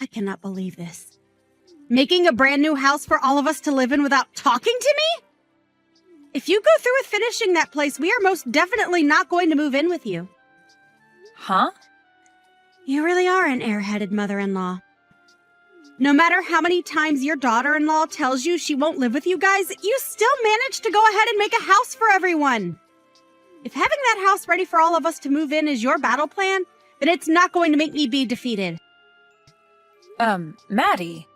I cannot believe this. Making a brand new house for all of us to live in without talking to me? If you go through with finishing that place, we are most definitely not going to move in with you. Huh? You really are an airheaded mother-in-law. No matter how many times your daughter-in-law tells you she won't live with you guys, you still manage to go ahead and make a house for everyone. If having that house ready for all of us to move in is your battle plan, then it's not going to make me be defeated. Maddie,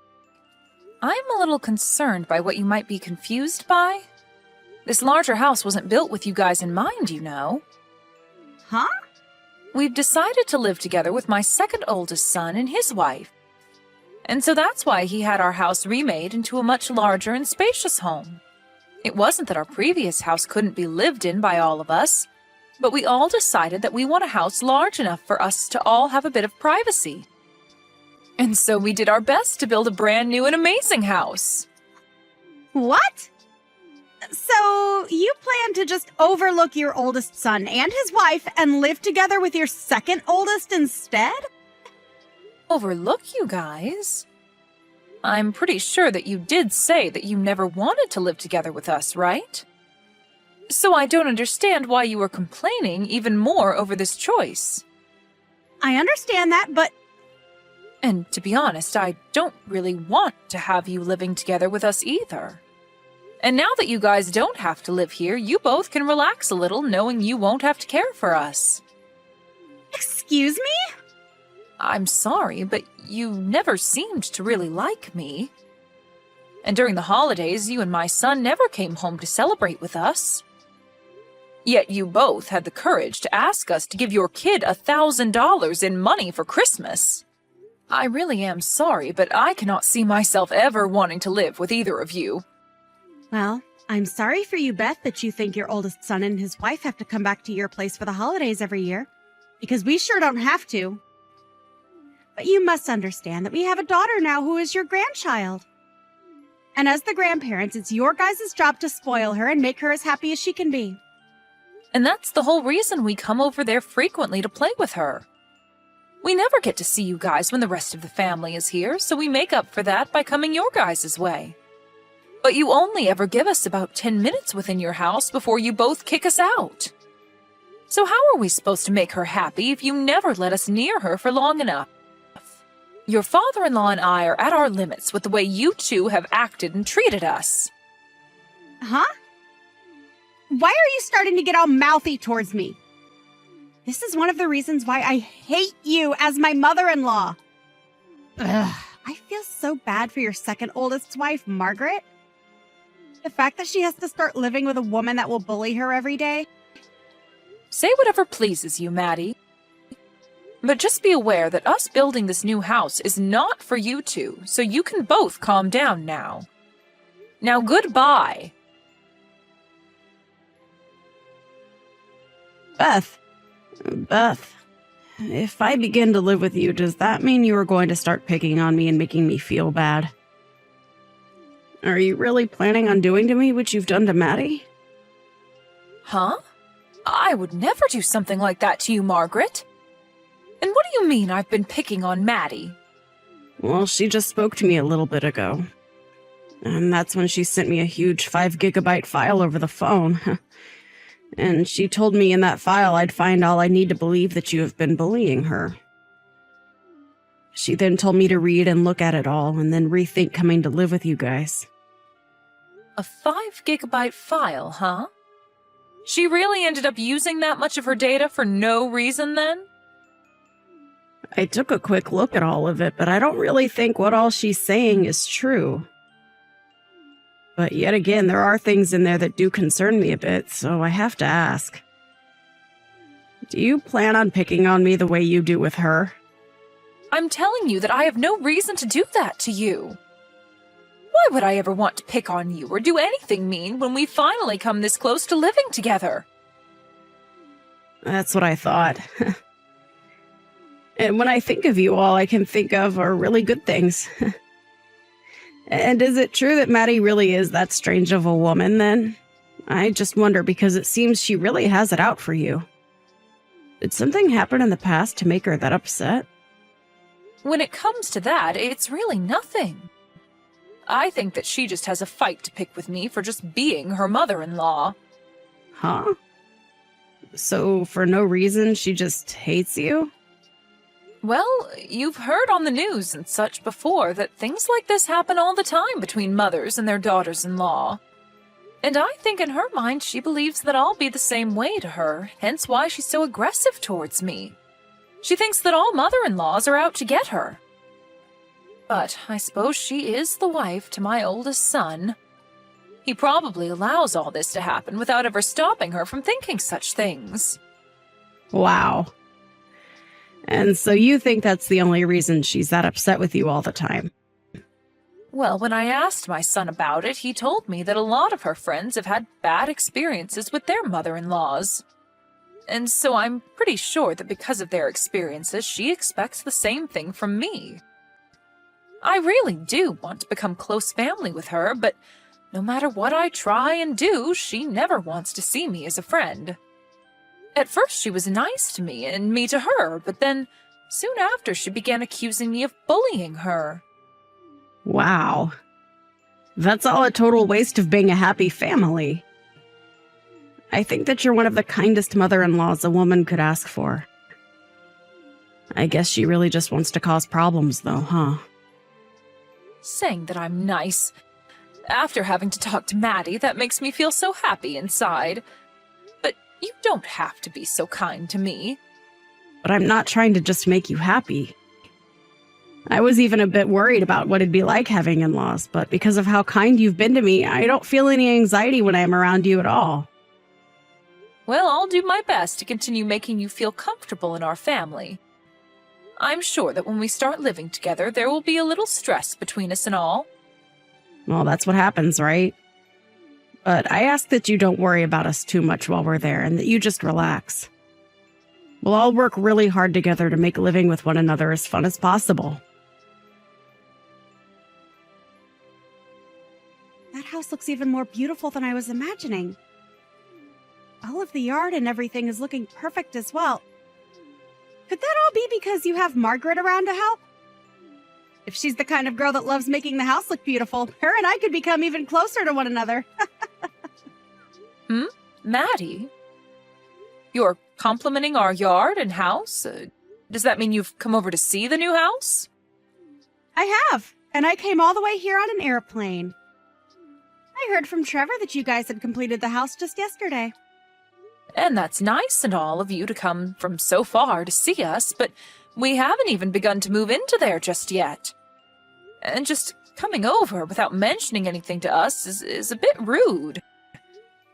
I'm a little concerned by what you might be confused by. This larger house wasn't built with you guys in mind, you know. Huh? We've decided to live together with my second oldest son and his wife. And so that's why he had our house remade into a much larger and spacious home. It wasn't that our previous house couldn't be lived in by all of us, but we all decided that we want a house large enough for us to all have a bit of privacy. And so we did our best to build a brand new and amazing house. What? So you plan to just overlook your oldest son and his wife and live together with your second oldest instead? Overlook you guys? I'm pretty sure that you did say that you never wanted to live together with us, right? So I don't understand why you were complaining even more over this choice. I understand that, but... And to be honest, I don't really want to have you living together with us either. And now that you guys don't have to live here, you both can relax a little knowing you won't have to care for us. Excuse me? I'm sorry, but you never seemed to really like me. And during the holidays, you and my son never came home to celebrate with us. Yet you both had the courage to ask us to give your kid $1,000 in money for Christmas. I really am sorry, but I cannot see myself ever wanting to live with either of you. Well, I'm sorry for you, Beth, that you think your oldest son and his wife have to come back to your place for the holidays every year, because we sure don't have to. But you must understand that we have a daughter now who is your grandchild. And as the grandparents, it's your guys' job to spoil her and make her as happy as she can be. And that's the whole reason we come over there frequently to play with her. We never get to see you guys when the rest of the family is here, so we make up for that by coming your guys' way. But you only ever give us about 10 minutes within your house before you both kick us out. So how are we supposed to make her happy if you never let us near her for long enough? Your father-in-law and I are at our limits with the way you two have acted and treated us. Huh? Why are you starting to get all mouthy towards me? This is one of the reasons why I hate you as my mother-in-law. Ugh, I feel so bad for your second oldest wife, Margaret. The fact that she has to start living with a woman that will bully her every day. Say whatever pleases you, Maddie. But just be aware that us building this new house is not for you two, so you can both calm down now. Now, goodbye. Beth, if I begin to live with you, does that mean you are going to start picking on me and making me feel bad? Are you really planning on doing to me what you've done to Maddie? Huh? I would never do something like that to you, Margaret. And what do you mean I've been picking on Maddie? Well, she just spoke to me a little bit ago. And that's when she sent me a huge 5-gigabyte file over the phone. And she told me in that file I'd find all I need to believe that you have been bullying her. She then told me to read and look at it all and then rethink coming to live with you guys. A 5-gigabyte file, huh? She really ended up using that much of her data for no reason then? I took a quick look at all of it, but I don't really think what all she's saying is true. But yet again, there are things in there that do concern me a bit, so I have to ask. Do you plan on picking on me the way you do with her? I'm telling you that I have no reason to do that to you. Why would I ever want to pick on you or do anything mean when we finally come this close to living together? That's what I thought. And when I think of you, all I can think of are really good things. And is it true that Maddie really is that strange of a woman, then? I just wonder because it seems she really has it out for you. Did something happen in the past to make her that upset? When it comes to that, it's really nothing. I think that she just has a fight to pick with me for just being her mother-in-law. Huh? So, for no reason, she just hates you? Well, you've heard on the news and such before that things like this happen all the time between mothers and their daughters-in-law. And I think in her mind she believes that I'll be the same way to her, hence why she's so aggressive towards me. She thinks that all mother-in-laws are out to get her. But I suppose she is the wife to my oldest son. He probably allows all this to happen without ever stopping her from thinking such things. Wow. And so you think that's the only reason she's that upset with you all the time? Well, when I asked my son about it, he told me that a lot of her friends have had bad experiences with their mother-in-laws. And so I'm pretty sure that because of their experiences, she expects the same thing from me. I really do want to become close family with her, but no matter what I try and do, she never wants to see me as a friend. At first she was nice to me and me to her, but then soon after she began accusing me of bullying her. Wow. That's all a total waste of being a happy family. I think that you're one of the kindest mother-in-laws a woman could ask for. I guess she really just wants to cause problems, though, huh? Saying that I'm nice. After having to talk to Maddie, that makes me feel so happy inside. But you don't have to be so kind to me. But I'm not trying to just make you happy. I was even a bit worried about what it'd be like having in-laws, but because of how kind you've been to me, I don't feel any anxiety when I'm around you at all. Well, I'll do my best to continue making you feel comfortable in our family. I'm sure that when we start living together, there will be a little stress between us and all. Well, that's what happens, right? But I ask that you don't worry about us too much while we're there and that you just relax. We'll all work really hard together to make living with one another as fun as possible. That house looks even more beautiful than I was imagining. All of the yard and everything is looking perfect as well. Could that all be because you have Margaret around to help? If she's the kind of girl that loves making the house look beautiful, her and I could become even closer to one another. Maddie? You're complimenting our yard and house? Does that mean you've come over to see the new house? I have, and I came all the way here on an airplane. I heard from Trevor that you guys had completed the house just yesterday. And that's nice and all of you to come from so far to see us, but we haven't even begun to move into there just yet. And just coming over without mentioning anything to us is a bit rude.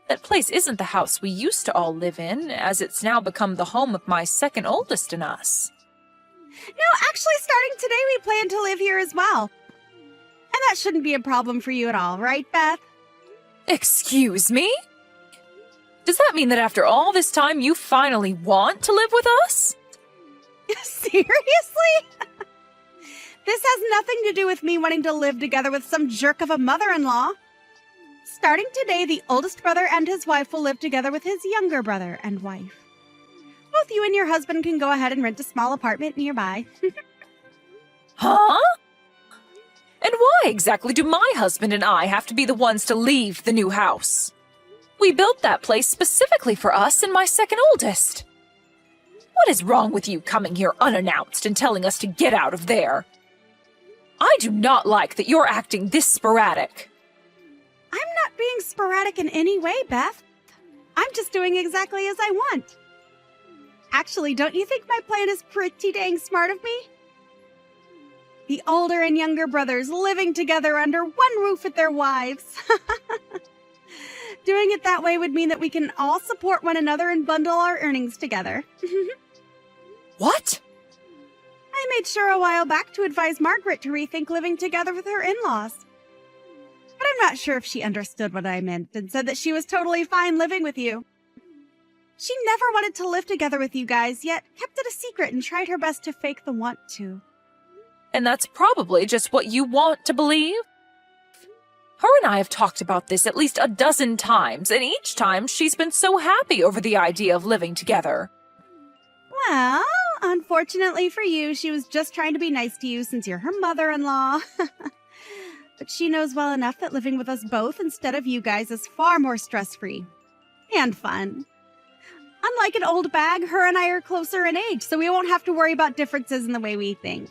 That place isn't the house we used to all live in, as it's now become the home of my second oldest and us. No, actually, starting today, we plan to live here as well. And that shouldn't be a problem for you at all, right, Beth? Excuse me? Does that mean that after all this time you finally want to live with us? Seriously? This has nothing to do with me wanting to live together with some jerk of a mother-in-law. Starting today, the oldest brother and his wife will live together with his younger brother and wife. Both you and your husband can go ahead and rent a small apartment nearby. Huh? And why exactly do my husband and I have to be the ones to leave the new house? We built that place specifically for us and my second oldest. What is wrong with you coming here unannounced and telling us to get out of there? I do not like that you're acting this sporadic. I'm not being sporadic in any way, Beth. I'm just doing exactly as I want. Actually, don't you think my plan is pretty dang smart of me? The older and younger brothers living together under one roof with their wives. Doing it that way would mean that we can all support one another and bundle our earnings together. What? I made sure a while back to advise Margaret to rethink living together with her in-laws. But I'm not sure if she understood what I meant and said that she was totally fine living with you. She never wanted to live together with you guys, yet kept it a secret and tried her best to fake the want to. And that's probably just what you want to believe? Her and I have talked about this at least a dozen times, and each time she's been so happy over the idea of living together. Well, unfortunately for you, she was just trying to be nice to you since you're her mother-in-law. But she knows well enough that living with us both instead of you guys is far more stress-free and fun. Unlike an old bag, her and I are closer in age, so we won't have to worry about differences in the way we think.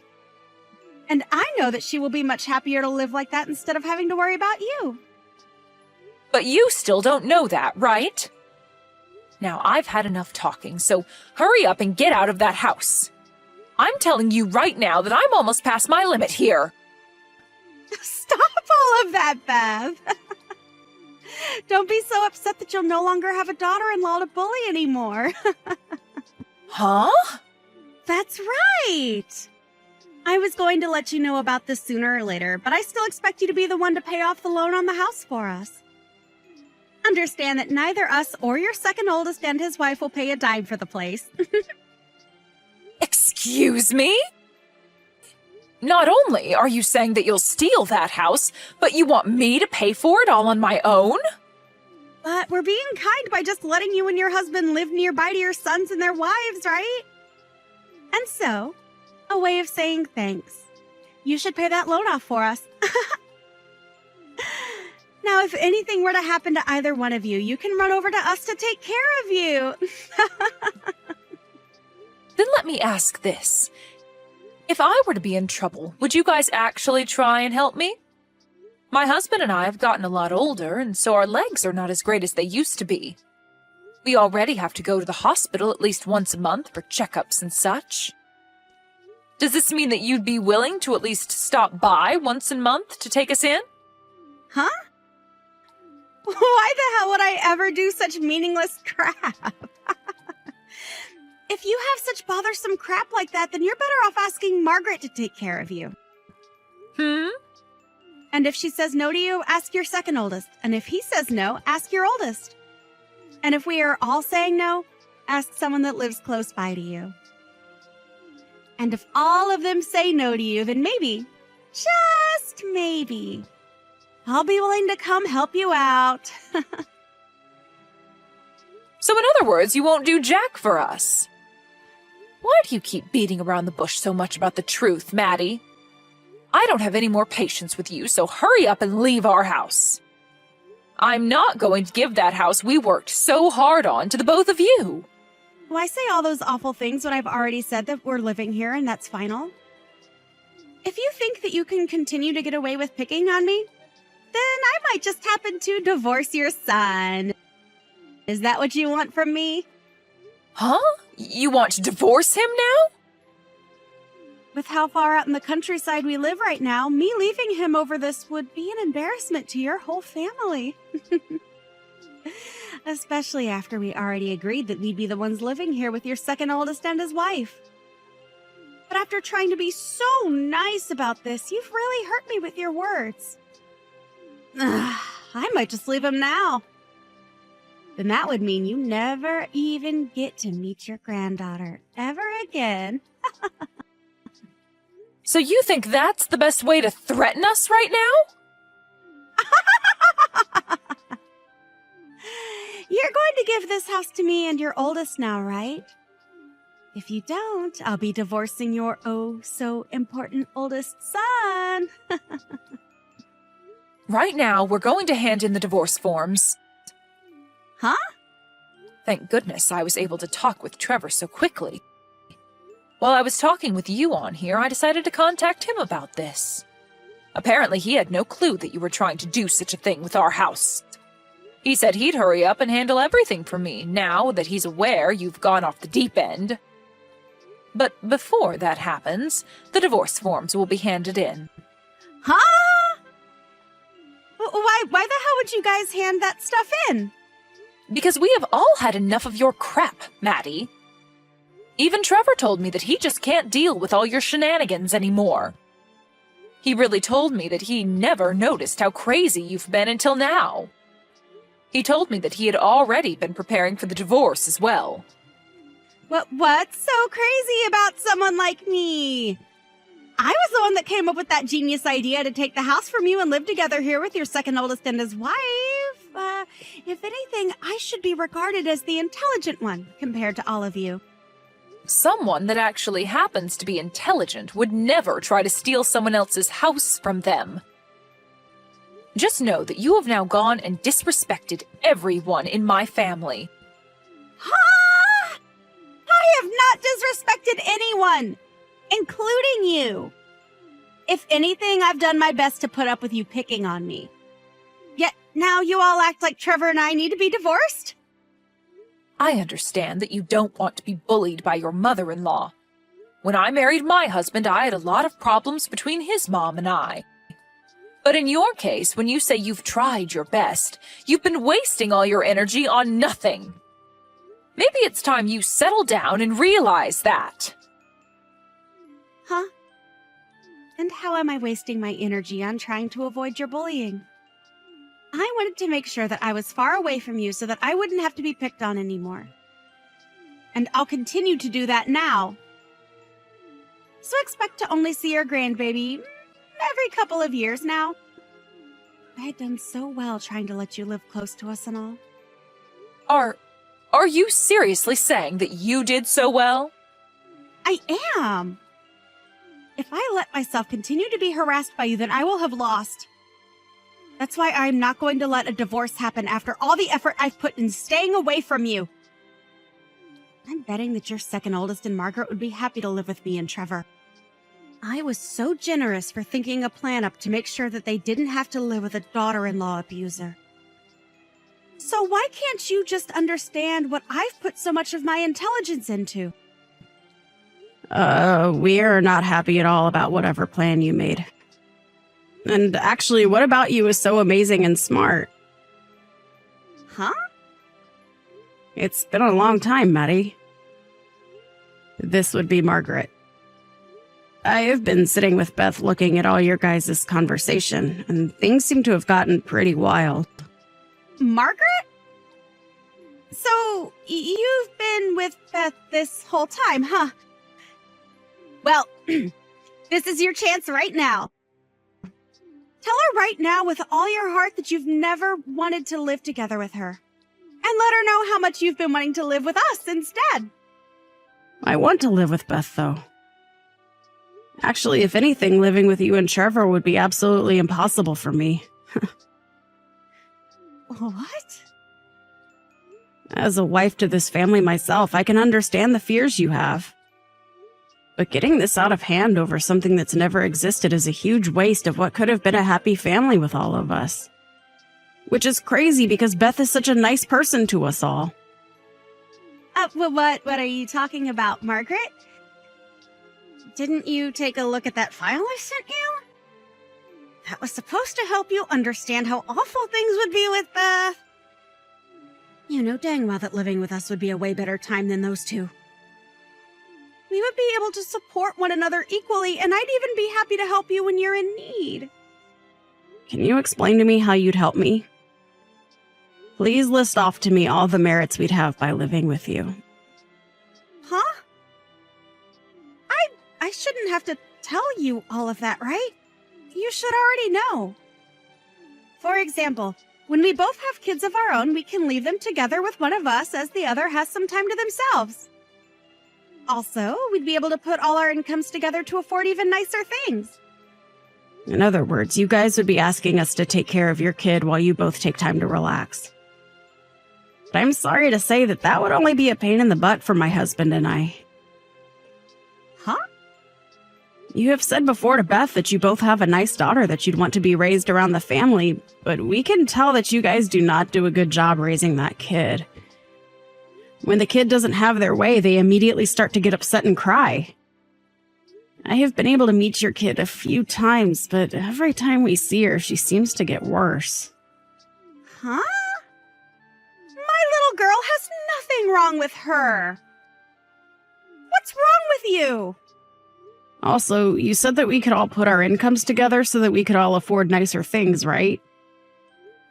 And I know that she will be much happier to live like that instead of having to worry about you. But you still don't know that, right? Now, I've had enough talking, so hurry up and get out of that house. I'm telling you right now that I'm almost past my limit here. Stop all of that, Bev. Don't be so upset that you'll no longer have a daughter-in-law to bully anymore. Huh? That's right. I was going to let you know about this sooner or later, but I still expect you to be the one to pay off the loan on the house for us. Understand that neither us or your second oldest and his wife will pay a dime for the place. Excuse me? Not only are you saying that you'll steal that house, but you want me to pay for it all on my own? But we're being kind by just letting you and your husband live nearby to your sons and their wives, right? And so, a way of saying thanks. You should pay that loan off for us. Now, if anything were to happen to either one of you, you can run over to us to take care of you. Then let me ask this. If I were to be in trouble, would you guys actually try and help me? My husband and I have gotten a lot older, and so our legs are not as great as they used to be. We already have to go to the hospital at least once a month for checkups and such. Does this mean that you'd be willing to at least stop by once a month to take us in? Huh? Why the hell would I ever do such meaningless crap? If you have such bothersome crap like that, then you're better off asking Margaret to take care of you. And if she says no to you, ask your second oldest. And if he says no, ask your oldest. And if we are all saying no, ask someone that lives close by to you. And if all of them say no to you, then maybe, just maybe, I'll be willing to come help you out. So in other words, you won't do jack for us. Why do you keep beating around the bush so much about the truth, Maddie? I don't have any more patience with you, so hurry up and leave our house. I'm not going to give that house we worked so hard on to the both of you. Why say all those awful things when I've already said that we're living here and that's final? If you think that you can continue to get away with picking on me, then I might just happen to divorce your son. Is that what you want from me? Huh? You want to divorce him now? With how far out in the countryside we live right now, me leaving him over this would be an embarrassment to your whole family. Especially after we already agreed that we'd be the ones living here with your second oldest and his wife. But after trying to be so nice about this, you've really hurt me with your words. I might just leave him now. Then that would mean you never even get to meet your granddaughter ever again. So you think that's the best way to threaten us right now? You're going to give this house to me and your oldest now, right? If you don't, I'll be divorcing your oh-so-important oldest son. Right now, we're going to hand in the divorce forms. Huh? Thank goodness I was able to talk with Trevor so quickly. While I was talking with you on here, I decided to contact him about this. Apparently, he had no clue that you were trying to do such a thing with our house. He said he'd hurry up and handle everything for me, now that he's aware you've gone off the deep end. But before that happens, the divorce forms will be handed in. Huh? Why the hell would you guys hand that stuff in? Because we have all had enough of your crap, Maddie. Even Trevor told me that he just can't deal with all your shenanigans anymore. He really told me that he never noticed how crazy you've been until now. He told me that he had already been preparing for the divorce as well. What's so crazy about someone like me? I was the one that came up with that genius idea to take the house from you and live together here with your second oldest and his wife. If anything, I should be regarded as the intelligent one compared to all of you. Someone that actually happens to be intelligent would never try to steal someone else's house from them. Just know that you have now gone and disrespected everyone in my family. Ha! I have not disrespected anyone, including you. If anything, I've done my best to put up with you picking on me. Yet now you all act like Trevor and I need to be divorced? I understand that you don't want to be bullied by your mother-in-law. When I married my husband, I had a lot of problems between his mom and I. But in your case, when you say you've tried your best, you've been wasting all your energy on nothing. Maybe it's time you settle down and realize that. Huh? And how am I wasting my energy on trying to avoid your bullying? I wanted to make sure that I was far away from you so that I wouldn't have to be picked on anymore. And I'll continue to do that now. So expect to only see your grandbaby every couple of years now. I had done so well trying to let you live close to us and all. Are you seriously saying that you did so well? I am. If I let myself continue to be harassed by you, then I will have lost. That's why I'm not going to let a divorce happen after all the effort I've put in staying away from you. I'm betting that your second oldest and Margaret would be happy to live with me and Trevor. I was so generous for thinking a plan up to make sure that they didn't have to live with a daughter-in-law abuser. So why can't you just understand what I've put so much of my intelligence into? We're not happy at all about whatever plan you made. And actually, what about you is so amazing and smart? Huh? It's been a long time, Maddie. This would be Margaret. I have been sitting with Beth looking at all your guys' conversation, and things seem to have gotten pretty wild. Margaret? So, you've been with Beth this whole time, huh? Well, this is your chance right now. Tell her right now with all your heart that you've never wanted to live together with her. And let her know how much you've been wanting to live with us instead. I want to live with Beth, though. Actually, if anything, living with you and Trevor would be absolutely impossible for me. What? As a wife to this family myself, I can understand the fears you have. But getting this out of hand over something that's never existed is a huge waste of what could have been a happy family with all of us. Which is crazy because Beth is such a nice person to us all. What are you talking about, Margaret? Didn't you take a look at that file I sent you? That was supposed to help you understand how awful things would be with Beth. You know dang well that living with us would be a way better time than those two. We would be able to support one another equally, and I'd even be happy to help you when you're in need. Can you explain to me how you'd help me? Please list off to me all the merits we'd have by living with you. Huh? I shouldn't have to tell you all of that, right? You should already know. For example, when we both have kids of our own, we can leave them together with one of us as the other has some time to themselves. Also, we'd be able to put all our incomes together to afford even nicer things. In other words, you guys would be asking us to take care of your kid while you both take time to relax. But I'm sorry to say that would only be a pain in the butt for my husband and I. Huh? You have said before to Beth that you both have a nice daughter that you'd want to be raised around the family, but we can tell that you guys do not do a good job raising that kid. When the kid doesn't have their way, they immediately start to get upset and cry. I have been able to meet your kid a few times, but every time we see her, she seems to get worse. Huh? My little girl has nothing wrong with her. What's wrong with you? Also, you said that we could all put our incomes together so that we could all afford nicer things, right?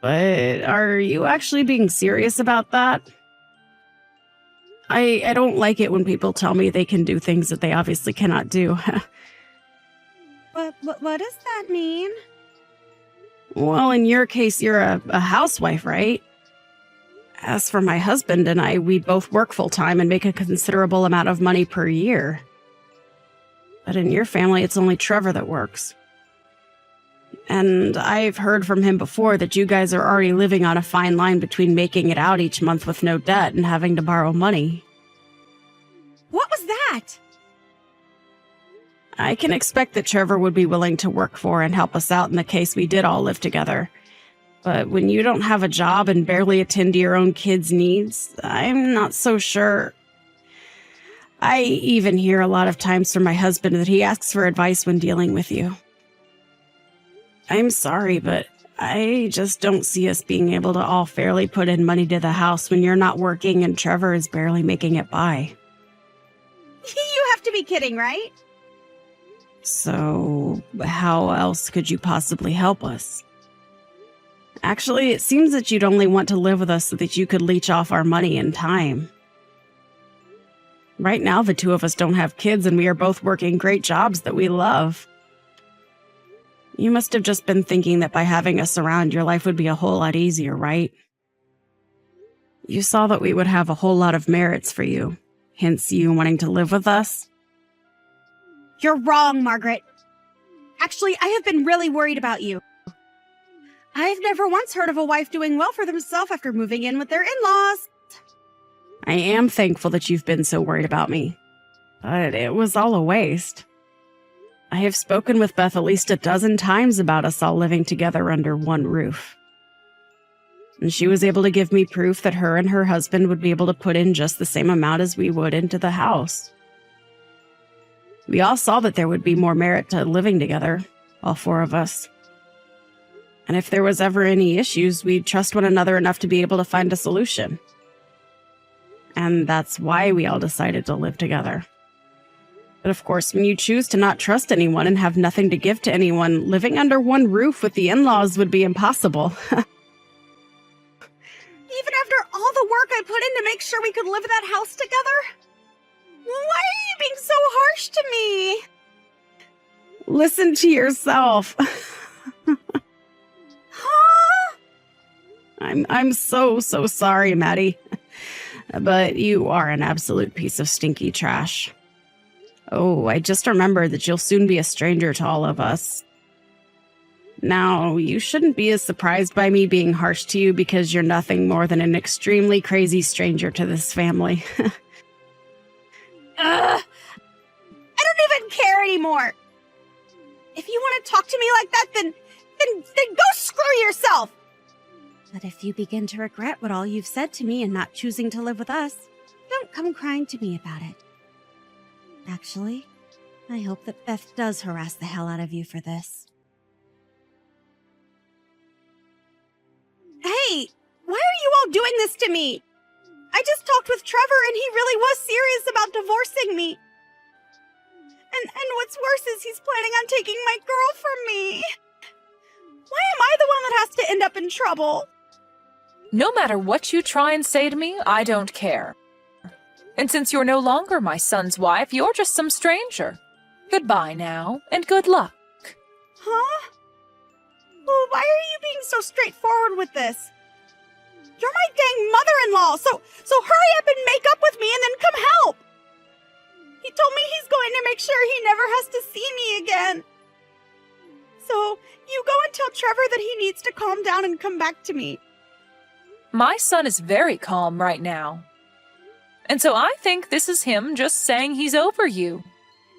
But are you actually being serious about that? I don't like it when people tell me they can do things that they obviously cannot do. What does that mean? Well, in your case, you're a housewife, right? As for my husband and I, we both work full-time and make a considerable amount of money per year. But in your family, it's only Trevor that works. And I've heard from him before that you guys are already living on a fine line between making it out each month with no debt and having to borrow money. What was that? I can expect that Trevor would be willing to work for and help us out in the case we did all live together. But when you don't have a job and barely attend to your own kids' needs, I'm not so sure. I even hear a lot of times from my husband that he asks for advice when dealing with you. I'm sorry, but I just don't see us being able to all fairly put in money to the house when you're not working and Trevor is barely making it by. You have to be kidding, right? So, how else could you possibly help us? Actually, it seems that you'd only want to live with us so that you could leech off our money and time. Right now, the two of us don't have kids and we are both working great jobs that we love. You must have just been thinking that by having us around, your life would be a whole lot easier, right? You saw that we would have a whole lot of merits for you, hence you wanting to live with us. You're wrong, Margaret. Actually, I have been really worried about you. I've never once heard of a wife doing well for themselves after moving in with their in-laws. I am thankful that you've been so worried about me, but it was all a waste. I have spoken with Beth at least a dozen times about us all living together under one roof. And she was able to give me proof that her and her husband would be able to put in just the same amount as we would into the house. We all saw that there would be more merit to living together, all four of us. And if there was ever any issues, we'd trust one another enough to be able to find a solution. And that's why we all decided to live together. But of course, when you choose to not trust anyone and have nothing to give to anyone, living under one roof with the in-laws would be impossible. Even after all the work I put in to make sure we could live in that house together? Why are you being so harsh to me? Listen to yourself. Huh? I'm so sorry, Maddie. But you are an absolute piece of stinky trash. Oh, I just remembered that you'll soon be a stranger to all of us. Now, you shouldn't be as surprised by me being harsh to you because you're nothing more than an extremely crazy stranger to this family. I don't even care anymore. If you want to talk to me like that, then go screw yourself. But if you begin to regret what all you've said to me and not choosing to live with us, don't come crying to me about it. Actually, I hope that Beth does harass the hell out of you for this. Hey, why are you all doing this to me? I just talked with Trevor and he really was serious about divorcing me. And what's worse is he's planning on taking my girl from me. Why am I the one that has to end up in trouble? No matter what you try and say to me, I don't care. And since you're no longer my son's wife, you're just some stranger. Goodbye now, and good luck. Huh? Well, why are you being so straightforward with this? You're my dang mother-in-law, so hurry up and make up with me and then come help! He told me he's going to make sure he never has to see me again. So, you go and tell Trevor that he needs to calm down and come back to me. My son is very calm right now. And so I think this is him just saying he's over you.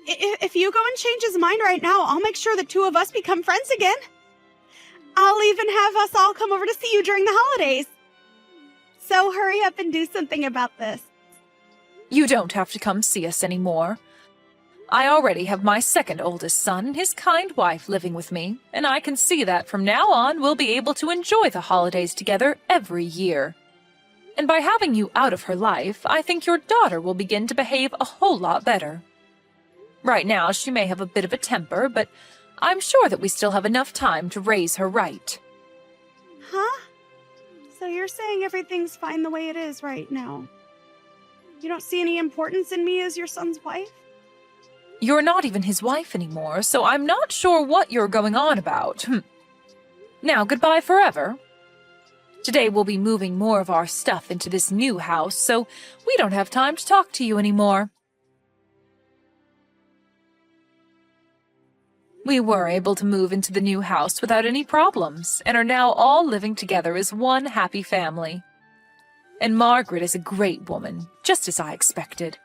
If you go and change his mind right now, I'll make sure the two of us become friends again. I'll even have us all come over to see you during the holidays. So hurry up and do something about this. You don't have to come see us anymore. I already have my second oldest son and his kind wife living with me, and I can see that from now on we'll be able to enjoy the holidays together every year. And by having you out of her life, I think your daughter will begin to behave a whole lot better. Right now, she may have a bit of a temper, but I'm sure that we still have enough time to raise her right. Huh? So you're saying everything's fine the way it is right now? You don't see any importance in me as your son's wife? You're not even his wife anymore, so I'm not sure what you're going on about. Now, goodbye forever. Today we'll be moving more of our stuff into this new house, so we don't have time to talk to you anymore. We were able to move into the new house without any problems, and are now all living together as one happy family. And Margaret is a great woman, just as I expected.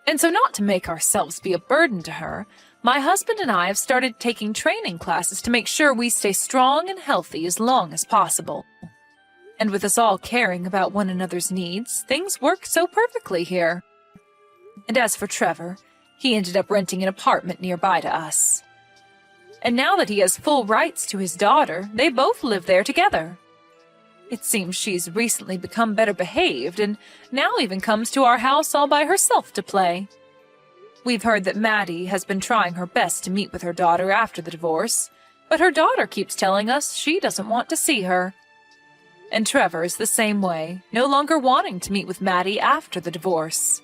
And so, not to make ourselves be a burden to her, my husband and I have started taking training classes to make sure we stay strong and healthy as long as possible. And with us all caring about one another's needs, things work so perfectly here. And as for Trevor, he ended up renting an apartment nearby to us. And now that he has full rights to his daughter, they both live there together. It seems she's recently become better behaved and now even comes to our house all by herself to play. We've heard that Maddie has been trying her best to meet with her daughter after the divorce, but her daughter keeps telling us she doesn't want to see her. And Trevor is the same way, no longer wanting to meet with Maddie after the divorce.